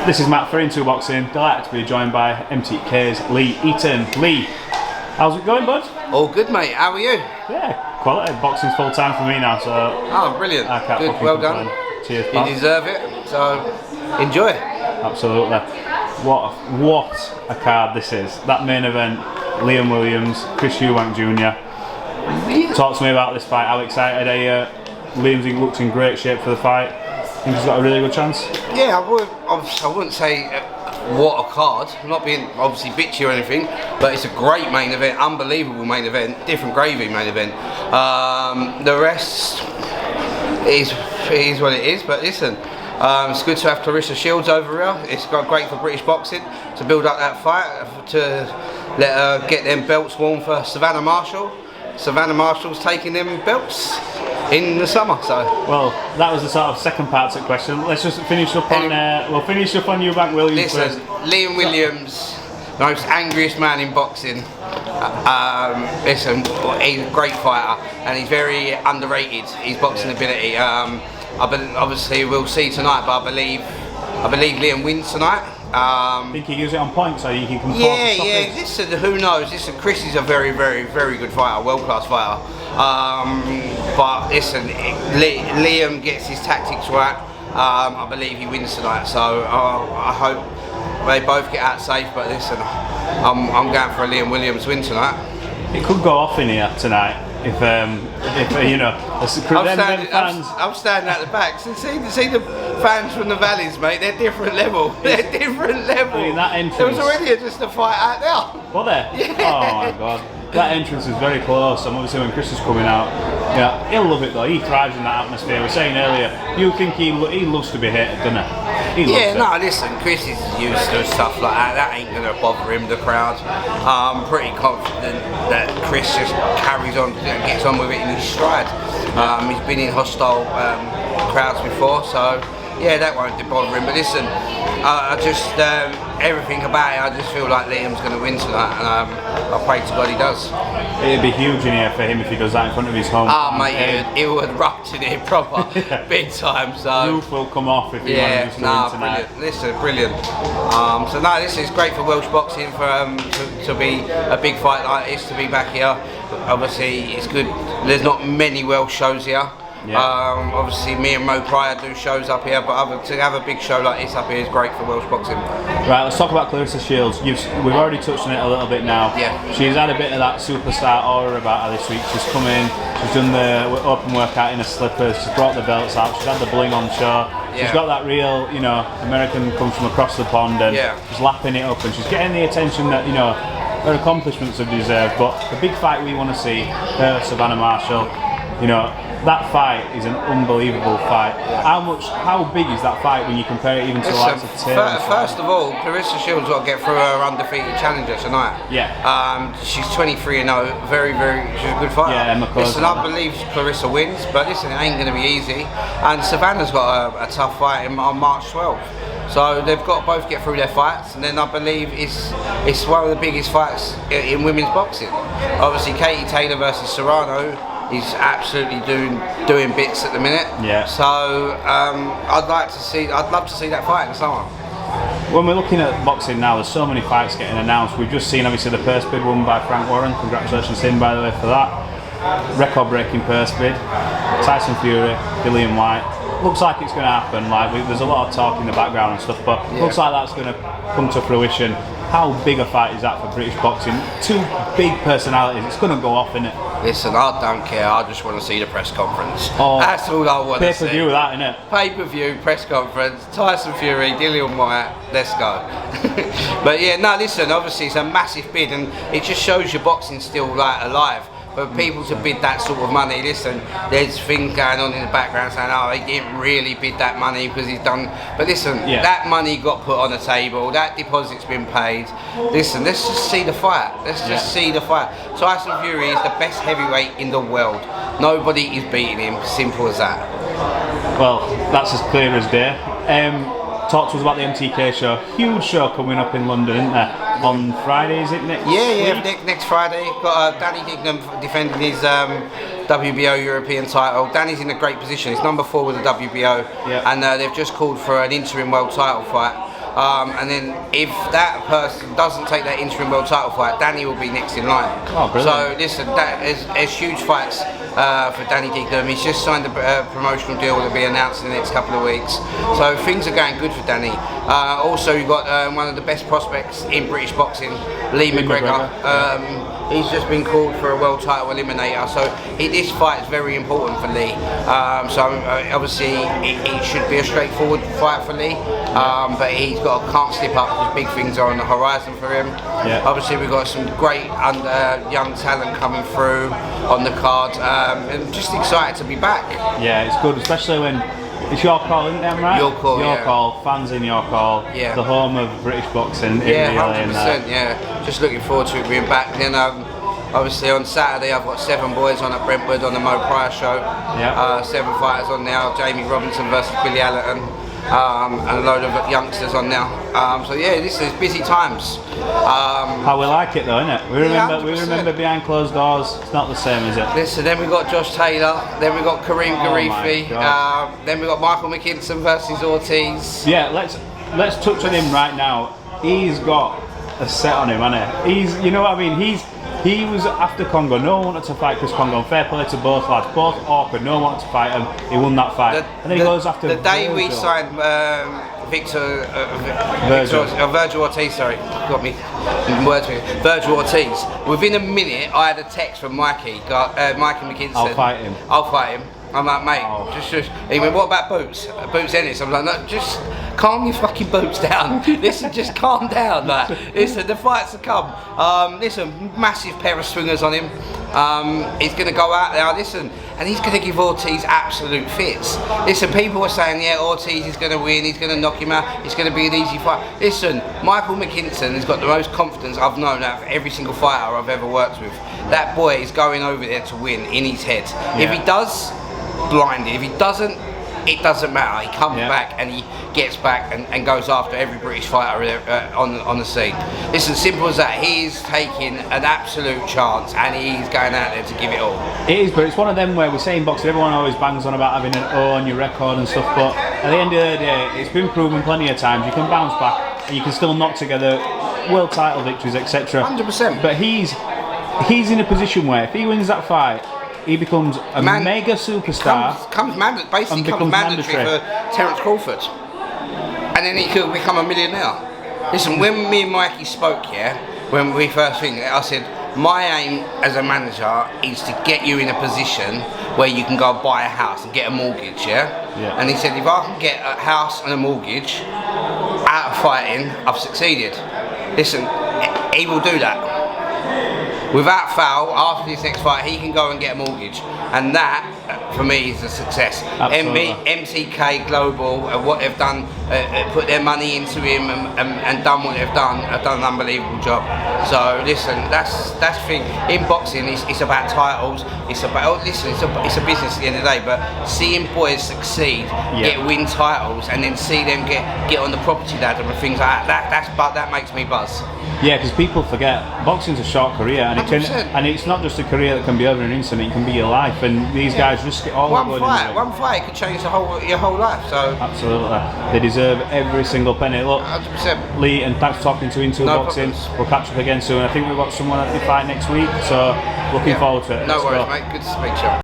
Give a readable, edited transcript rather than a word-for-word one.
This is Matt for Into Boxing. Delighted to be joined by MTK's Lee Eaton. Lee, how's it going, bud? All good, mate. How are you? Yeah, quality. Boxing's full time for me now, so. Oh, brilliant. I can't Good, well done. Cheers, pal. You deserve it, so enjoy. Absolutely. What a card this is. That main event, Liam Williams, Chris Eubank Jr. Talk to me about this fight. How excited are you? Liam looks in great shape for the fight. Think he's got a really good chance? Yeah, I wouldn't say what a card. I'm not being obviously bitchy or anything, but it's a great main event, unbelievable main event, different gravy main event. The rest is what it is, but listen, it's good to have Clarissa Shields over here. It's great for British boxing to build up that fight, to let her get them belts warm for Savannah Marshall. Savannah Marshall's taking them belts in the summer, so. Well, that was the sort of second part to the question. Let's just finish up on. We'll finish up on Eubank Williams. Listen, Liam Williams, the most angriest man in boxing. Listen, he's a great fighter and he's very underrated. His boxing ability. Obviously, we'll see tonight, but I believe Liam wins tonight. Think he uses it on point so you can come Yeah. Listen, who knows? Listen, Chris is a very, very, very good fighter, world-class fighter. But listen, Liam gets his tactics right. I believe he wins tonight. So I hope they both get out safe. But listen, I'm going for a Liam Williams win tonight. It could go off in here tonight. If you know, I'm standing at the back. So see the fans from the valleys, mate. They're different level. They're different level. I mean, that entrance. There was already just a fight out there. Was there? Yeah. Oh my god. That entrance is very close, and obviously when Chris is coming out, yeah, he'll love it though. He thrives in that atmosphere. We were saying earlier, you think he loves to be hated, doesn't he? Listen, Chris is used to stuff like that. That ain't gonna bother him, the crowd. I'm pretty confident that Chris just carries on and gets on with it in his stride. He's been in hostile crowds before, so yeah, that won't bother him. But listen, everything about it, I just feel like Liam's going to win tonight, and I pray to God he does. It'd be huge in here for him if he does that in front of his home. Mate, he would erupt in here proper, big time. So roof will come off if he wants to win tonight. Brilliant. Listen, brilliant. This is great for Welsh boxing to be a big fight like this, to be back here. Obviously, it's good. There's not many Welsh shows here. Yeah. Obviously, me and Mo Pryor do shows up here, but to have a big show like this up here is great for Welsh boxing. Right, let's talk about Clarissa Shields. We've already touched on it a little bit now. Yeah. She's had a bit of that superstar aura about her this week. She's come in, she's done the open workout in her slippers, she's brought the belts out, she's had the bling on show. Yeah. She's got that real, American comes from across the pond and she's lapping it up and she's getting the attention that, her accomplishments have deserved. But the big fight we want to see, her, Savannah Marshall, that fight is an unbelievable fight. How big is that fight when you compare it even to the likes of Taylor? First of all, Clarissa Shields got to get through her undefeated challenger tonight. Yeah. She's 23-0, very, very. She's a good fighter. Yeah, listen, I believe Clarissa wins, but listen, it ain't going to be easy. And Savannah's got a tough fight on March 12th. So they've got to both get through their fights, and then I believe it's one of the biggest fights in women's boxing. Obviously, Katie Taylor versus Serrano. He's absolutely doing bits at the minute. Yeah. So I'd love to see that fight in the summer. When we're looking at boxing now, there's so many fights getting announced. We've just seen obviously the purse bid won by Frank Warren. Congratulations to him, by the way, for that. Record-breaking purse bid. Tyson Fury, Dillian White. Looks like it's going to happen. There's a lot of talk in the background and stuff, but looks like that's going to come to fruition. How big a fight is that for British boxing? Two big personalities. It's going to go off, innit? Listen, I don't care. I just want to see the press conference. That's all I want to see. Pay-per-view with that, innit? Pay-per-view, press conference, Tyson Fury, Dillian White, let's go. But yeah, no, listen, obviously it's a massive bid and it just shows your boxing's still alive. For people to bid that sort of money, listen, there's things going on in the background saying, oh, he didn't really bid that money because he's done. But listen, that money got put on the table, that deposit's been paid. Listen, let's just see the fight. Let's just see the fight. Tyson Fury is the best heavyweight in the world. Nobody is beating him, simple as that. Well, that's as clear as day. Talk to us about the MTK show. Huge show coming up in London, isn't there? On Friday, is it next week? Next Friday. Got Danny Dignam defending his WBO European title. Danny's in a great position. He's number 4 with the WBO, and they've just called for an interim world title fight. and then if that person doesn't take that interim world title fight, Danny will be next in line. Oh, brilliant. So listen, that is huge fights for Danny Dignam. He's just signed a promotional deal that will be announced in the next couple of weeks. So things are going good for Danny. Also, you've got one of the best prospects in British boxing, Lee McGregor. He's just been called for a world title eliminator, so this fight is very important for Lee. Obviously, it should be a straightforward fight for Lee, but he's can't slip up because big things are on the horizon for him. Yeah. Obviously, we've got some great young talent coming through on the card, and just excited to be back. Yeah, it's good, especially when it's your call, isn't it, right? Your call, Your call, fans in your call. Yeah. The home of British boxing. Yeah, 100%. Yeah, just looking forward to it being back. Then obviously on Saturday I've got 7 boys on at Brentwood on the Mo Pryor show. Yeah. 7 fighters on now. Jamie Robinson versus Billy Allerton. And a load of youngsters on now. So yeah, this is busy times. How we like it though, isn't it? We remember behind closed doors. It's not the same, is it? Listen, then we got Josh Taylor, then we got Kareem Garifi, then we got Michael McKinson versus Ortiz. Yeah, let's touch on him right now. He's got a set on him, hasn't he? You know what I mean? He was after Congo. No one wanted to fight Chris Congo. Fair play to both lads. Both awkward. No one wanted to fight him. He won that fight. And then he goes after the day we signed Virgil Ortiz. Sorry, got me words with Virgil Ortiz. Within a minute, I had a text from Mikey McKinson. I'll fight him. I'll fight him. I'm like, mate, just. He went, what about Boots? Boots Ennis. I'm like, no, just calm your fucking boots down. Listen, just calm down. Like, listen, the fights to come. Listen, massive pair of swingers on him. He's going to go out there, listen, and he's going to give Ortiz absolute fits. Listen, people are saying, yeah, Ortiz is going to win, he's going to knock him out, it's going to be an easy fight. Listen, Michael McKinson has got the most confidence I've known out of every single fighter I've ever worked with. That boy is going over there to win in his head. Yeah. If he does, blinded. If he doesn't, it doesn't matter. He comes back and he gets back and goes after every British fighter on the scene. Listen, simple as that. He's taking an absolute chance and he's going out there to give it all. It is, but it's one of them where we say in boxing, everyone always bangs on about having an O on your record and stuff, but at the end of the day, it's been proven plenty of times you can bounce back and you can still knock together world title victories, etc. 100%. But he's in a position where if he wins that fight, he becomes a mega superstar. Comes mandatory for Terence Crawford. And then he could become a millionaire. Listen, when me and Mikey spoke, when we first think, I said, my aim as a manager is to get you in a position where you can go buy a house and get a mortgage, And he said, if I can get a house and a mortgage out of fighting, I've succeeded. Listen, he will do that. Without fail, after this next fight, he can go and get a mortgage, and that, for me, is a success. MCK Global, what they've done, put their money into him and done what they've done. Have done an unbelievable job. So listen, that's the thing. In boxing, it's about titles. It's about it's a business at the end of the day. But seeing boys succeed, win titles, and then see them get on the property ladder and things like that makes me buzz. Yeah, because people forget boxing's a short career, and it's not just a career that can be over an instant. It can be your life, and these guys risk it all. One fight could change your whole life. So absolutely, they deserve every single penny. Look, 100%. Lee, and thanks for talking to Into Boxing. We'll catch up again soon. I think we've got someone at the fight next week, so looking forward to it. No worries, mate. Good to speak to you.